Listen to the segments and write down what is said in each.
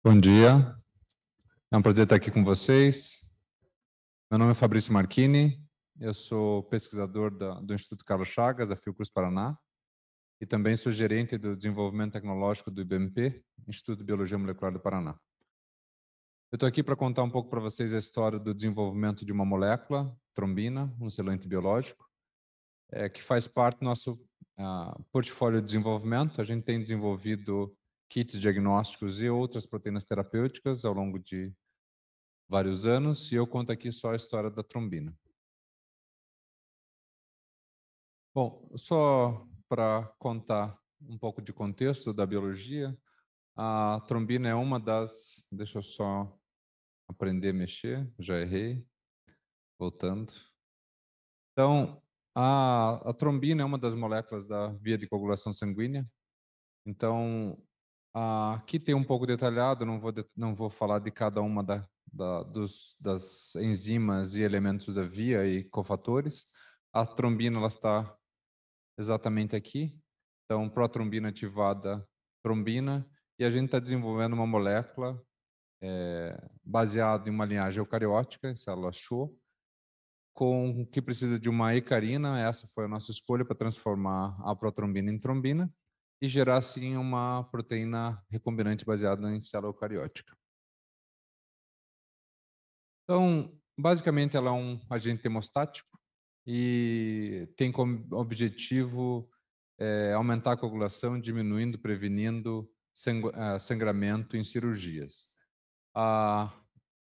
Bom dia, é um prazer estar aqui com vocês. Meu nome é Fabrício Marchini, eu sou pesquisador do Instituto Carlos Chagas, da Fiocruz Paraná, e também sou gerente do desenvolvimento tecnológico do IBMP, Instituto de Biologia Molecular do Paraná. Eu estou aqui para contar um pouco para vocês a história do desenvolvimento de uma molécula, trombina, um selante biológico, que faz parte do nosso portfólio de desenvolvimento. A gente tem desenvolvido kits diagnósticos e outras proteínas terapêuticas ao longo de vários anos, e eu conto aqui só a história da trombina. Bom, só para contar um pouco de contexto da biologia, a trombina é uma das... Deixa eu só aprender a mexer, já errei, voltando. Então, a trombina é uma das moléculas da via de coagulação sanguínea. Então, aqui tem um pouco detalhado, não vou falar de cada uma das enzimas e elementos da via e cofatores. A trombina ela está exatamente aqui. Então, protrombina ativada, trombina, e a gente está desenvolvendo uma molécula baseada em uma linhagem eucariótica, em células Schwann, que precisa de uma hecarina. Essa foi a nossa escolha para transformar a protrombina em trombina e gerar, assim, uma proteína recombinante baseada em célula eucariótica. Então, basicamente, ela é um agente hemostático e tem como objetivo aumentar a coagulação, diminuindo, prevenindo sangramento em cirurgias.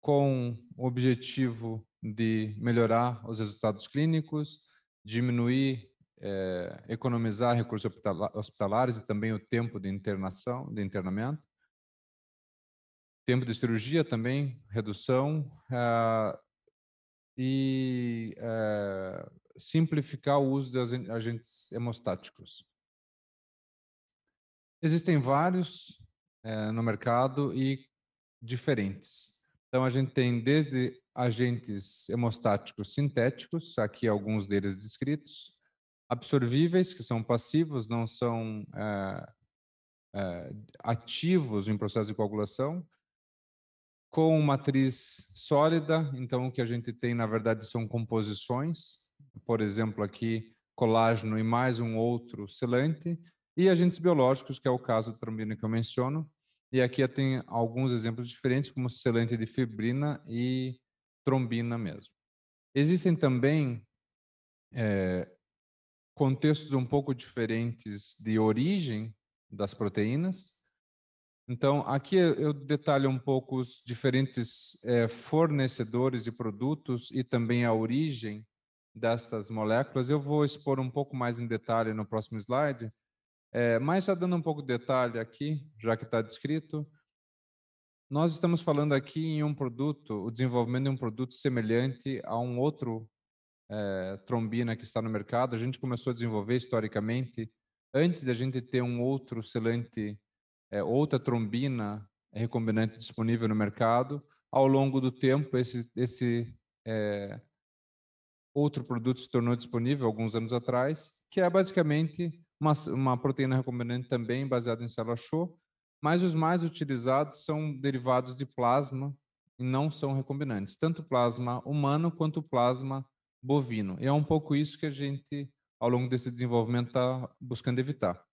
Com o objetivo de melhorar os resultados clínicos, diminuir, economizar recursos hospitalares e também o tempo de internamento. Tempo de cirurgia também, redução, e simplificar o uso dos agentes hemostáticos. Existem vários no mercado e diferentes. Então, a gente tem desde agentes hemostáticos sintéticos, aqui alguns deles descritos, absorvíveis, que são passivos, não são ativos em processo de coagulação, com matriz sólida. Então, o que a gente tem, na verdade, são composições, por exemplo, aqui, colágeno e mais um outro selante, e agentes biológicos, que é o caso da trombina que eu menciono. E aqui tem alguns exemplos diferentes, como selante de fibrina e trombina mesmo. Existem também contextos um pouco diferentes de origem das proteínas. Então, aqui eu detalho um pouco os diferentes fornecedores de produtos e também a origem destas moléculas. Eu vou expor um pouco mais em detalhe no próximo slide, mas já dando um pouco de detalhe aqui, já que está descrito, nós estamos falando aqui em um produto, o desenvolvimento de um produto semelhante a um outro trombina que está no mercado. A gente começou a desenvolver historicamente, antes de a gente ter um outro selante, outra trombina recombinante disponível no mercado. Ao longo do tempo, esse outro produto se tornou disponível alguns anos atrás, que é basicamente uma proteína recombinante também baseada em célula Schwann, mas os mais utilizados são derivados de plasma e não são recombinantes, tanto plasma humano quanto plasma bovino. E é um pouco isso que a gente, ao longo desse desenvolvimento, está buscando evitar: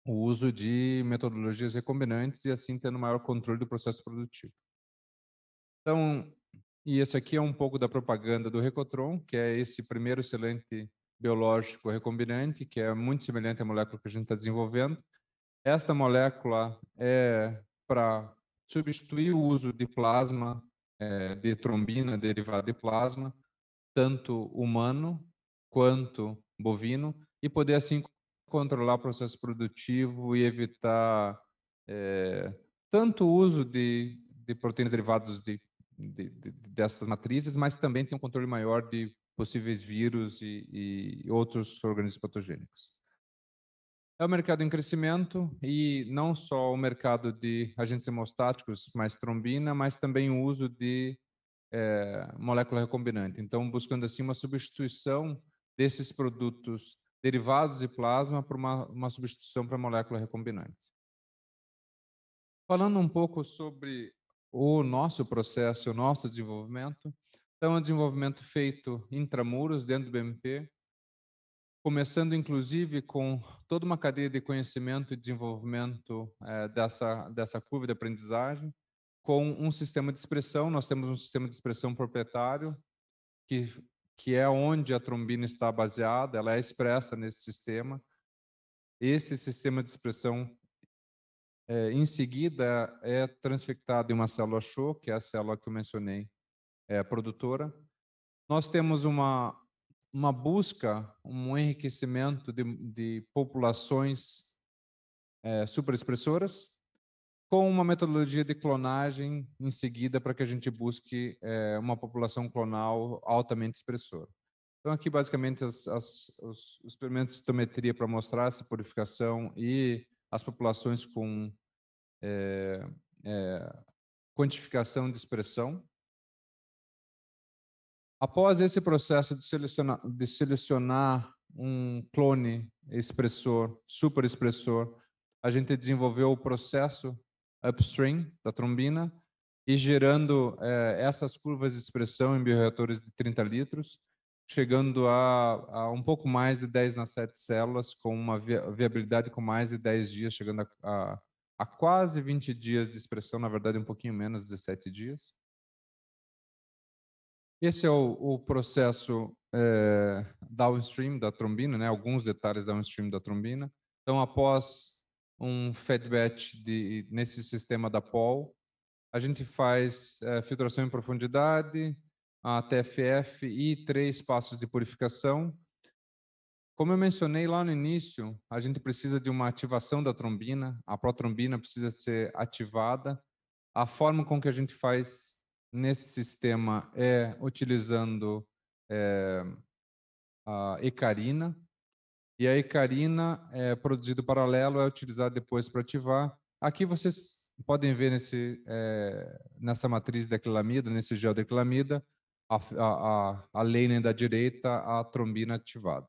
o uso de metodologias recombinantes e assim tendo maior controle do processo produtivo. Então, e esse aqui é um pouco da propaganda do Recotron, que é esse primeiro selante biológico recombinante, que é muito semelhante à molécula que a gente está desenvolvendo. Esta molécula é para substituir o uso de plasma, de trombina derivada de plasma, tanto humano quanto bovino, e poder assim controlar o processo produtivo e evitar tanto o uso de proteínas derivadas dessas matrizes, mas também tem um controle maior de possíveis vírus e outros organismos patogênicos. É um mercado em crescimento, e não só o mercado de agentes hemostáticos, mais trombina, mas também o uso de molécula recombinante. Então, buscando assim uma substituição desses produtos derivados de plasma por uma substituição para molécula recombinante. Falando um pouco sobre o nosso processo, o nosso desenvolvimento, então, é um desenvolvimento feito intramuros, dentro do BMP, começando, inclusive, com toda uma cadeia de conhecimento e desenvolvimento dessa curva de aprendizagem, com um sistema de expressão. Nós temos um sistema de expressão proprietário, que é onde a trombina está baseada, ela é expressa nesse sistema. Este sistema de expressão, em seguida, é transfectado em uma célula CHO, que é a célula que eu mencionei, a produtora. Nós temos uma busca, um enriquecimento de populações superexpressoras, com uma metodologia de clonagem em seguida, para que a gente busque uma população clonal altamente expressora. Então, aqui, basicamente, os experimentos de citometria para mostrar essa purificação e as populações com quantificação de expressão. Após esse processo de selecionar um clone expressor, superexpressor, a gente desenvolveu o processo upstream da trombina e gerando essas curvas de expressão em bioreatores de 30 litros, chegando a um pouco mais de 10 nas 7 células, com uma viabilidade com mais de 10 dias, chegando a quase 20 dias de expressão, na verdade um pouquinho menos, 17 dias. Esse é o processo downstream da trombina, né? Alguns detalhes downstream da trombina. Então, após um fed batch nesse sistema da POL, a gente faz filtração em profundidade, a TFF e 3 passos de purificação. Como eu mencionei lá no início, a gente precisa de uma ativação da trombina, a protrombina precisa ser ativada. A forma com que a gente faz nesse sistema é utilizando a hecarina, e a hecarina produzido paralelo é utilizada depois para ativar. Aqui vocês podem ver nessa matriz de acrilamida, nesse gel de acrilamida, a lane da direita, a trombina ativada.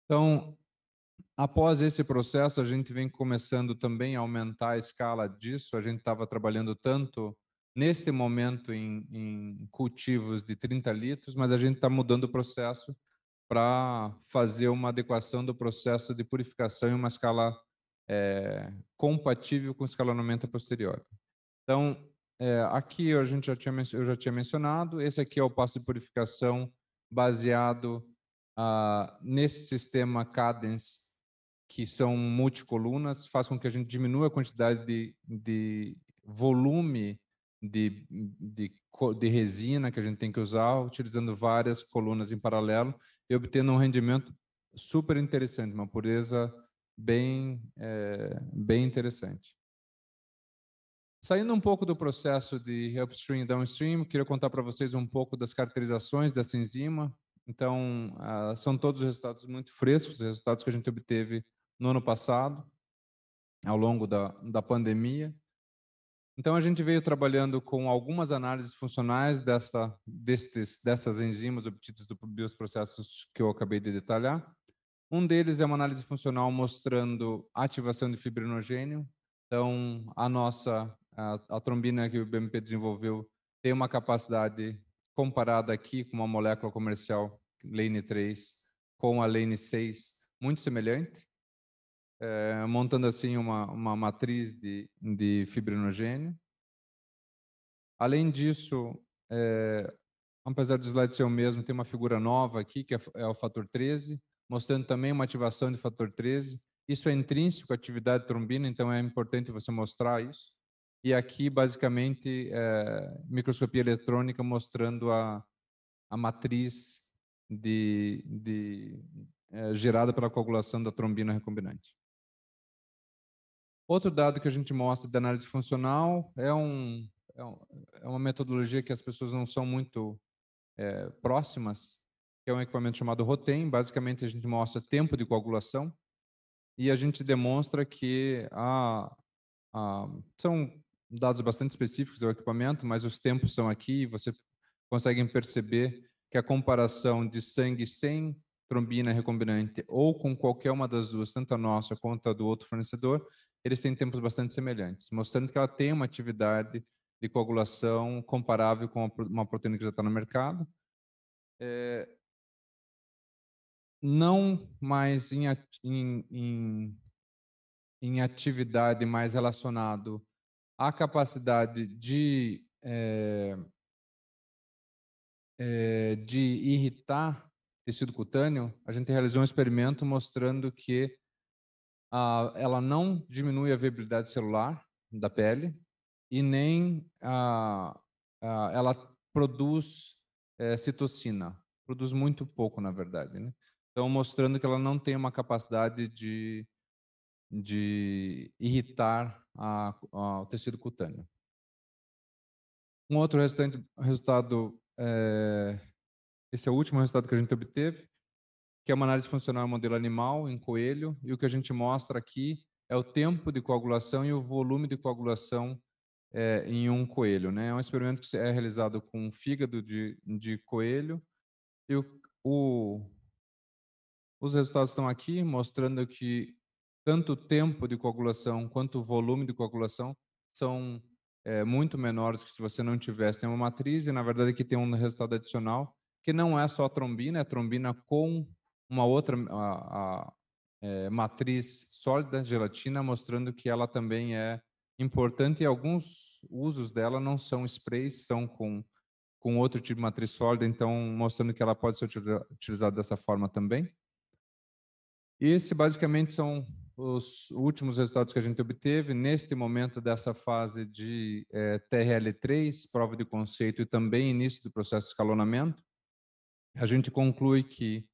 Então, após esse processo, a gente vem começando também a aumentar a escala disso. A gente estava trabalhando tanto neste momento em cultivos de 30 litros, mas a gente está mudando o processo para fazer uma adequação do processo de purificação em uma escala compatível com o escalonamento posterior. Então, aqui eu já tinha mencionado, esse aqui é o passo de purificação baseado nesse sistema Cadence, que são multicolunas, faz com que a gente diminua a quantidade de volume de resina que a gente tem que usar, utilizando várias colunas em paralelo e obtendo um rendimento super interessante, uma pureza bem interessante. Saindo um pouco do processo de upstream e downstream, queria contar para vocês um pouco das caracterizações dessa enzima. Então, são todos resultados muito frescos, resultados que a gente obteve no ano passado, ao longo da pandemia. Então, a gente veio trabalhando com algumas análises funcionais dessas enzimas obtidas dos processos que eu acabei de detalhar. Um deles é uma análise funcional mostrando a ativação de fibrinogênio. Então, a trombina que o BMP desenvolveu tem uma capacidade comparada aqui com uma molécula comercial, Lane 3, com a Lane 6, muito semelhante, montando assim uma matriz de fibrinogênio. Além disso, apesar do slide ser o mesmo, tem uma figura nova aqui, que é o fator 13, mostrando também uma ativação de fator 13. Isso é intrínseco à atividade de trombina, então é importante você mostrar isso. E aqui, basicamente, microscopia eletrônica mostrando a matriz gerada pela coagulação da trombina recombinante. Outro dado que a gente mostra de análise funcional é uma metodologia que as pessoas não são muito próximas, que é um equipamento chamado ROTEM. Basicamente, a gente mostra tempo de coagulação e a gente demonstra que são dados bastante específicos do equipamento, mas os tempos são aqui e você consegue perceber que a comparação de sangue sem trombina recombinante ou com qualquer uma das duas, tanto a nossa quanto a do outro fornecedor, eles têm tempos bastante semelhantes, mostrando que ela tem uma atividade de coagulação comparável com uma proteína que já está no mercado. Não mais em atividade mais relacionado à capacidade de irritar tecido cutâneo, a gente realizou um experimento mostrando que ela não diminui a viabilidade celular da pele e nem ela produz citocina, produz muito pouco, na verdade, né? Então, mostrando que ela não tem uma capacidade de irritar o tecido cutâneo. Um outro resultado, esse é o último resultado que a gente obteve, que é uma análise funcional modelo animal em coelho, e o que a gente mostra aqui é o tempo de coagulação e o volume de coagulação em um coelho, né? É um experimento que é realizado com fígado de coelho, e os resultados estão aqui, mostrando que tanto o tempo de coagulação quanto o volume de coagulação são muito menores que se você não tivesse uma matriz, e na verdade aqui tem um resultado adicional, que não é só a trombina, é a trombina com uma outra matriz sólida, gelatina, mostrando que ela também é importante, e alguns usos dela não são sprays, são com outro tipo de matriz sólida, então mostrando que ela pode ser utilizada dessa forma também. E esse basicamente são os últimos resultados que a gente obteve neste momento dessa fase de TRL3, prova de conceito e também início do processo de escalonamento. A gente conclui que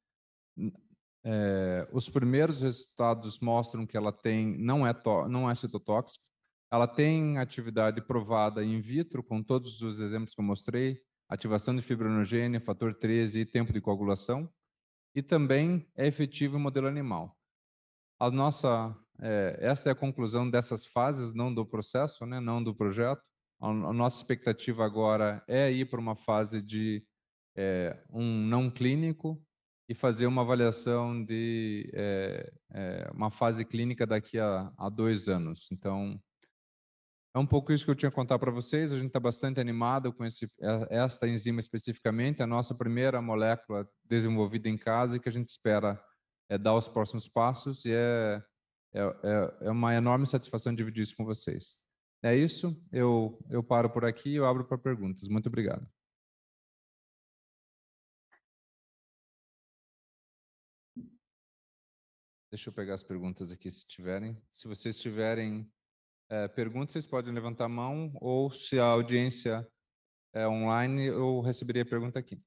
os primeiros resultados mostram que ela não é citotóxica, ela tem atividade provada in vitro, com todos os exemplos que eu mostrei, ativação de fibrinogênio, fator 13 e tempo de coagulação, e também é efetivo em modelo animal. Esta é a conclusão dessas fases, não do processo, né, não do projeto. A nossa expectativa agora é ir para uma fase de um não clínico e fazer uma avaliação de uma fase clínica daqui a 2 anos. Então, é um pouco isso que eu tinha que contar para vocês. A gente está bastante animado com esta enzima especificamente, a nossa primeira molécula desenvolvida em casa e que a gente espera dar os próximos passos, e é uma enorme satisfação dividir isso com vocês. É isso, eu paro por aqui e eu abro para perguntas. Muito obrigado. Deixa eu pegar as perguntas aqui, se tiverem. Se vocês tiverem perguntas, vocês podem levantar a mão, ou se a audiência é online, eu receberia a pergunta aqui.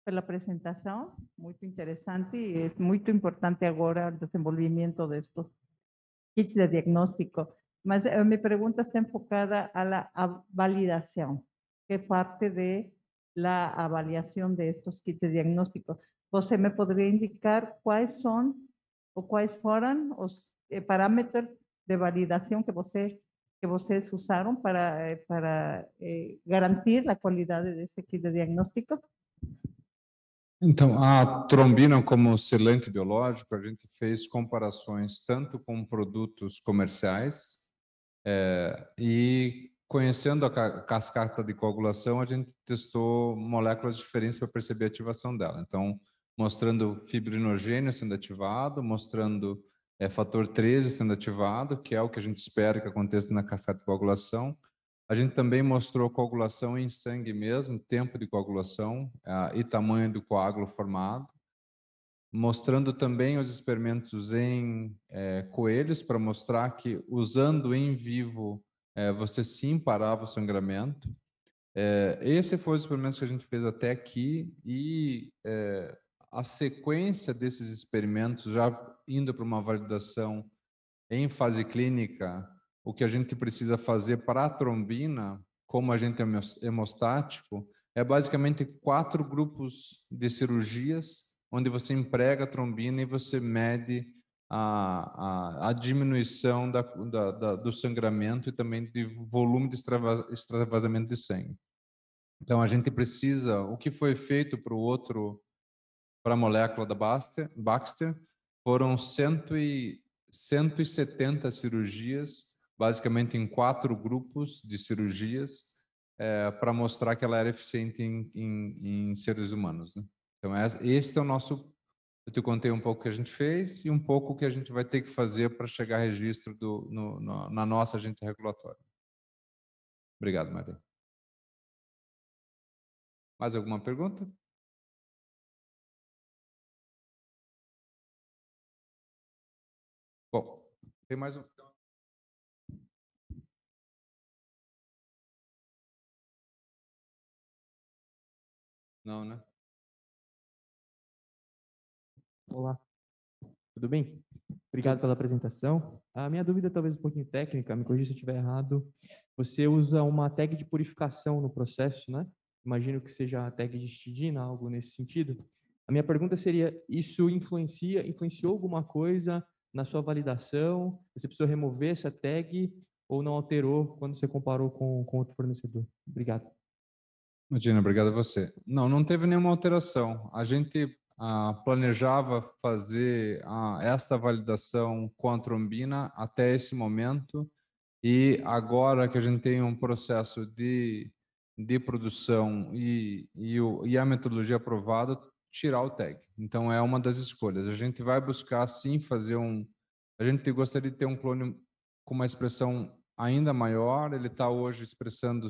Pela apresentação, muito interessante, e é muito importante agora o desenvolvimento destes kits de diagnóstico. Mas minha pergunta está enfocada à validação, que é parte da avaliação destes kits de diagnóstico. Você me poderia indicar quais são ou quais foram os parâmetros de validação que vocês usaram para garantir a qualidade deste kit de diagnóstico? Então, a trombina como selante biológico, a gente fez comparações tanto com produtos comerciais e conhecendo a cascata de coagulação, a gente testou moléculas diferentes para perceber a ativação dela. Então, mostrando fibrinogênio sendo ativado, mostrando fator 13 sendo ativado, que é o que a gente espera que aconteça na cascata de coagulação. A gente também mostrou coagulação em sangue mesmo, tempo de coagulação e tamanho do coágulo formado, mostrando também os experimentos em coelhos para mostrar que usando em vivo você sim parava o sangramento. Esse foi os experimentos que a gente fez até aqui, e a sequência desses experimentos já indo para uma validação em fase clínica, o que a gente precisa fazer para a trombina, como agente hemostático, é basicamente 4 grupos de cirurgias, onde você emprega a trombina e você mede a diminuição do sangramento e também de volume de extravasamento de sangue. Então, a gente precisa, o que foi feito para a molécula da Baxter, foram 170 cirurgias, basicamente em 4 grupos de cirurgias, para mostrar que ela era eficiente em seres humanos, né? Então, esse é o nosso. Eu te contei um pouco o que a gente fez e um pouco o que a gente vai ter que fazer para chegar a registro na nossa agente regulatória. Obrigado, Maria. Mais alguma pergunta? Bom, tem mais um. Não, né? Olá, tudo bem? Obrigado pela apresentação. A minha dúvida talvez um pouquinho técnica, me corrija se eu estiver errado. Você usa uma tag de purificação no processo, né? Imagino que seja a tag de histidina, algo nesse sentido. A minha pergunta seria, isso influenciou alguma coisa na sua validação? Você precisou remover essa tag ou não alterou quando você comparou com outro fornecedor? Obrigado. Imagina, obrigado a você. Não teve nenhuma alteração. A gente planejava fazer esta validação com a trombina até esse momento e agora que a gente tem um processo de produção e a metodologia aprovada, tirar o tag. Então, é uma das escolhas. A gente vai buscar, sim, fazer a gente gostaria de ter um clone com uma expressão ainda maior. Ele está hoje expressando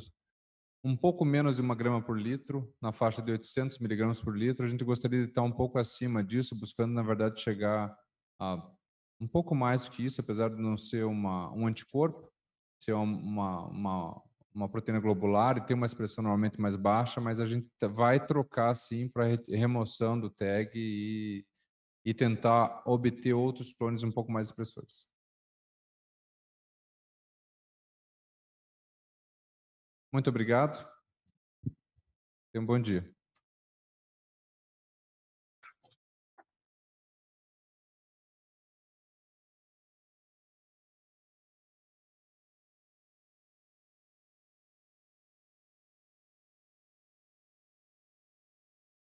um pouco menos de 1 grama por litro, na faixa de 800 miligramas por litro. A gente gostaria de estar um pouco acima disso, buscando, na verdade, chegar a um pouco mais que isso, apesar de não ser um anticorpo, ser uma proteína globular e ter uma expressão normalmente mais baixa, mas a gente vai trocar, sim, para remoção do tag e tentar obter outros clones um pouco mais expressores. Muito obrigado. Tenha um bom dia.